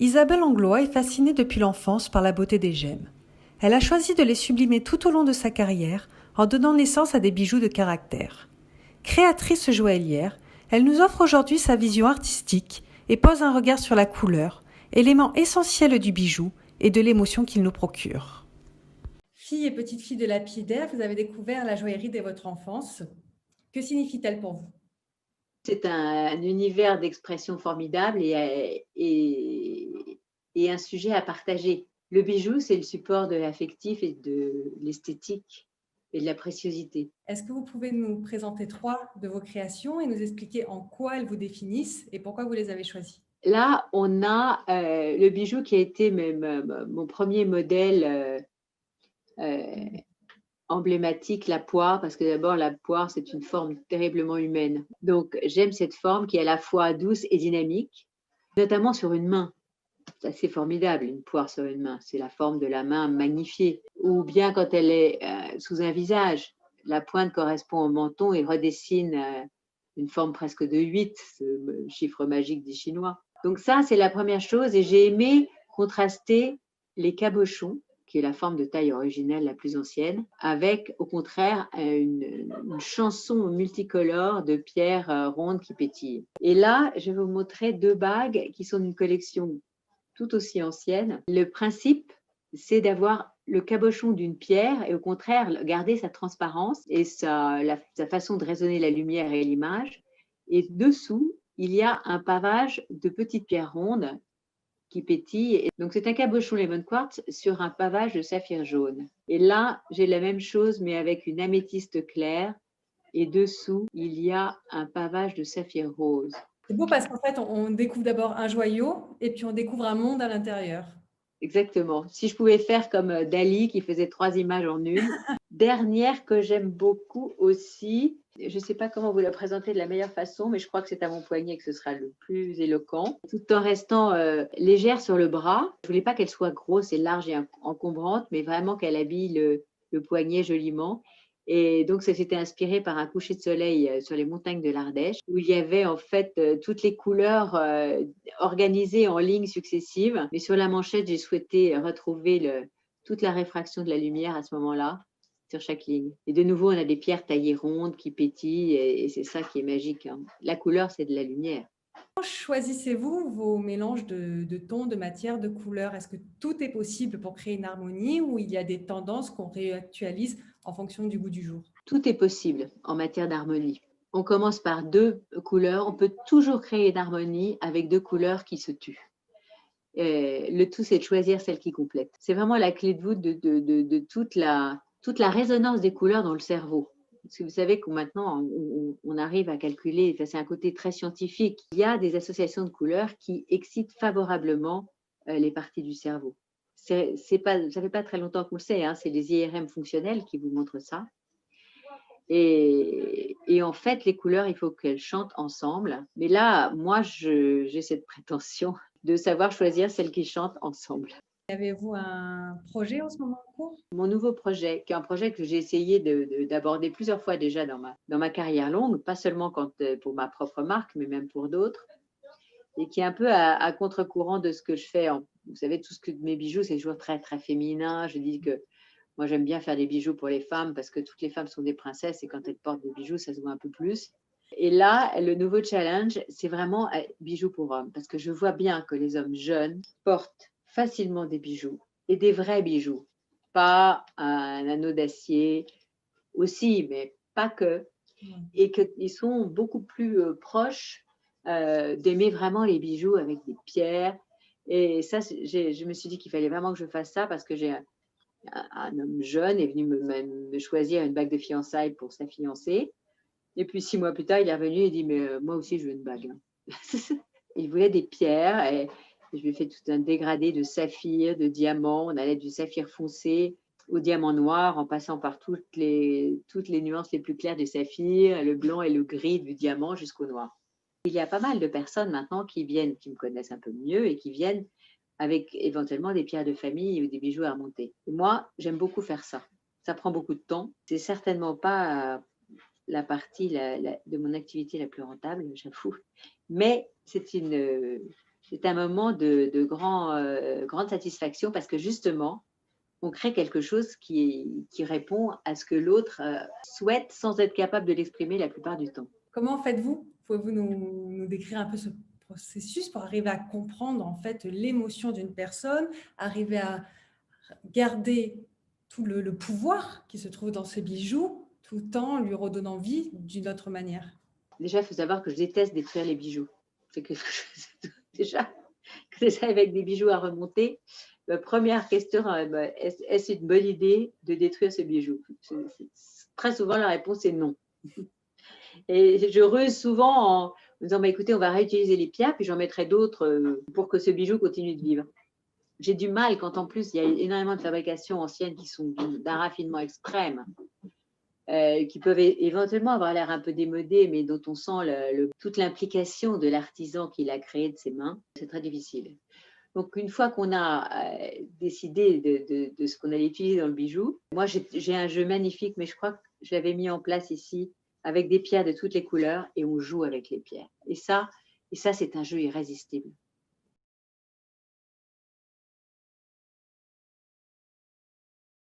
Isabelle Anglois est fascinée depuis l'enfance par la beauté des gemmes. Elle a choisi de les sublimer tout au long de sa carrière en donnant naissance à des bijoux de caractère. Créatrice joaillière, elle nous offre aujourd'hui sa vision artistique et pose un regard sur la couleur, élément essentiel du bijou et de l'émotion qu'il nous procure. Fille et petite fille de lapidaire, vous avez découvert la joaillerie dès votre enfance. Que signifie-t-elle pour vous? C'est un univers d'expression formidable et un sujet à partager. Le bijou, c'est le support de l'affectif et de l'esthétique et de la préciosité. Est-ce que vous pouvez nous présenter 3 de vos créations et nous expliquer en quoi elles vous définissent et pourquoi vous les avez choisies? Là, on a le bijou qui a été mon premier modèle emblématique, la poire, parce que d'abord, la poire, c'est une forme terriblement humaine. Donc, j'aime cette forme qui est à la fois douce et dynamique, notamment sur une main. C'est assez formidable, une poire sur une main. C'est la forme de la main magnifiée. Ou bien quand elle est sous un visage. La pointe correspond au menton et redessine une forme presque de 8, ce chiffre magique des Chinois. Donc ça, c'est la première chose. Et j'ai aimé contraster les cabochons, qui est la forme de taille originelle la plus ancienne, avec au contraire une chanson multicolore de pierres rondes qui pétillent. Et là, je vais vous montrer 2 bagues qui sont d'une collection tout aussi ancienne. Le principe, c'est d'avoir le cabochon d'une pierre et au contraire garder sa transparence et sa façon de résonner la lumière et l'image. Et dessous, il y a un pavage de petites pierres rondes qui pétillent. Donc c'est un cabochon lemon quartz sur un pavage de saphir jaune. Et là, j'ai la même chose mais avec une améthyste claire. Et dessous, il y a un pavage de saphir rose. C'est beau parce qu'en fait, on découvre d'abord un joyau et puis on découvre un monde à l'intérieur. Exactement. Si je pouvais faire comme Dali qui faisait 3 images en une. Dernière que j'aime beaucoup aussi, je ne sais pas comment vous la présenter de la meilleure façon, mais je crois que c'est à mon poignet que ce sera le plus éloquent, tout en restant légère sur le bras. Je ne voulais pas qu'elle soit grosse et large et encombrante, mais vraiment qu'elle habille le poignet joliment. Et donc, ça s'était inspiré par un coucher de soleil sur les montagnes de l'Ardèche, où il y avait en fait toutes les couleurs organisées en lignes successives. Mais sur la manchette, j'ai souhaité retrouver toute la réfraction de la lumière à ce moment-là, sur chaque ligne. Et de nouveau, on a des pierres taillées rondes qui pétillent, et c'est ça qui est magique, hein. La couleur, c'est de la lumière. Comment choisissez-vous vos mélanges de tons, de matières, de couleurs? Est-ce que tout est possible pour créer une harmonie ou il y a des tendances qu'on réactualise en fonction du goût du jour? Tout est possible en matière d'harmonie. On commence par 2 couleurs. On peut toujours créer une harmonie avec 2 couleurs qui se tuent. Le tout, c'est de choisir celle qui complète. C'est vraiment la clé de voûte de toute la résonance des couleurs dans le cerveau. Parce que vous savez que maintenant, on arrive à calculer, c'est un côté très scientifique. Il y a des associations de couleurs qui excitent favorablement les parties du cerveau. Ça fait pas très longtemps qu'on le sait, hein, c'est les IRM fonctionnels qui vous montrent ça. Et en fait, les couleurs, il faut qu'elles chantent ensemble. Mais là, moi, j'ai cette prétention de savoir choisir celles qui chantent ensemble. Avez-vous un projet en ce moment en cours? Mon nouveau projet, qui est un projet que j'ai essayé d'aborder plusieurs fois déjà dans ma carrière longue, pas seulement pour ma propre marque, mais même pour d'autres, et qui est un peu à contre-courant de ce que je fais. Vous savez, tout ce que mes bijoux, c'est toujours très, très féminin. Je dis que moi, j'aime bien faire des bijoux pour les femmes parce que toutes les femmes sont des princesses et quand elles portent des bijoux, ça se voit un peu plus. Et là, le nouveau challenge, c'est vraiment bijoux pour hommes parce que je vois bien que les hommes jeunes portent facilement des bijoux et des vrais bijoux, pas un anneau d'acier aussi, mais pas que. Et qu'ils sont beaucoup plus proches d'aimer vraiment les bijoux avec des pierres. Et ça, je me suis dit qu'il fallait vraiment que je fasse ça parce que j'ai un homme jeune est venu me choisir une bague de fiançailles pour sa fiancée. Et puis 6 mois plus tard, il est revenu et dit mais moi aussi je veux une bague. Il voulait des pierres et je lui ai fait tout un dégradé de saphir, de diamant. On allait du saphir foncé au diamant noir en passant par toutes les nuances les plus claires du saphir, le blanc et le gris du diamant jusqu'au noir. Il y a pas mal de personnes maintenant qui me connaissent un peu mieux et qui viennent avec éventuellement des pierres de famille ou des bijoux à monter. Et moi, j'aime beaucoup faire ça. Ça prend beaucoup de temps. C'est certainement pas la partie de mon activité la plus rentable, j'avoue. Mais c'est c'est un moment de grande satisfaction parce que justement, on crée quelque chose qui répond à ce que l'autre souhaite sans être capable de l'exprimer la plupart du temps. Comment faites-vous? Pouvez-vous nous décrire un peu ce processus pour arriver à comprendre en fait l'émotion d'une personne, arriver à garder tout le pouvoir qui se trouve dans ce bijou, tout en lui redonnant vie d'une autre manière? Déjà, il faut savoir que je déteste détruire les bijoux. C'est quelque chose déjà avec des bijoux à remonter. Première question, est-ce une bonne idée de détruire ce bijou? Très souvent, la réponse est non. Et je ruse souvent en me disant, écoutez, on va réutiliser les pierres, puis j'en mettrai d'autres pour que ce bijou continue de vivre. J'ai du mal quand en plus il y a énormément de fabrications anciennes qui sont d'un raffinement extrême, qui peuvent éventuellement avoir l'air un peu démodées, mais dont on sent toute l'implication de l'artisan qui l'a créé de ses mains. C'est très difficile. Donc, une fois qu'on a décidé de ce qu'on allait utiliser dans le bijou, moi, j'ai un jeu magnifique, mais je crois que je l'avais mis en place ici avec des pierres de toutes les couleurs et on joue avec les pierres. Et ça c'est un jeu irrésistible.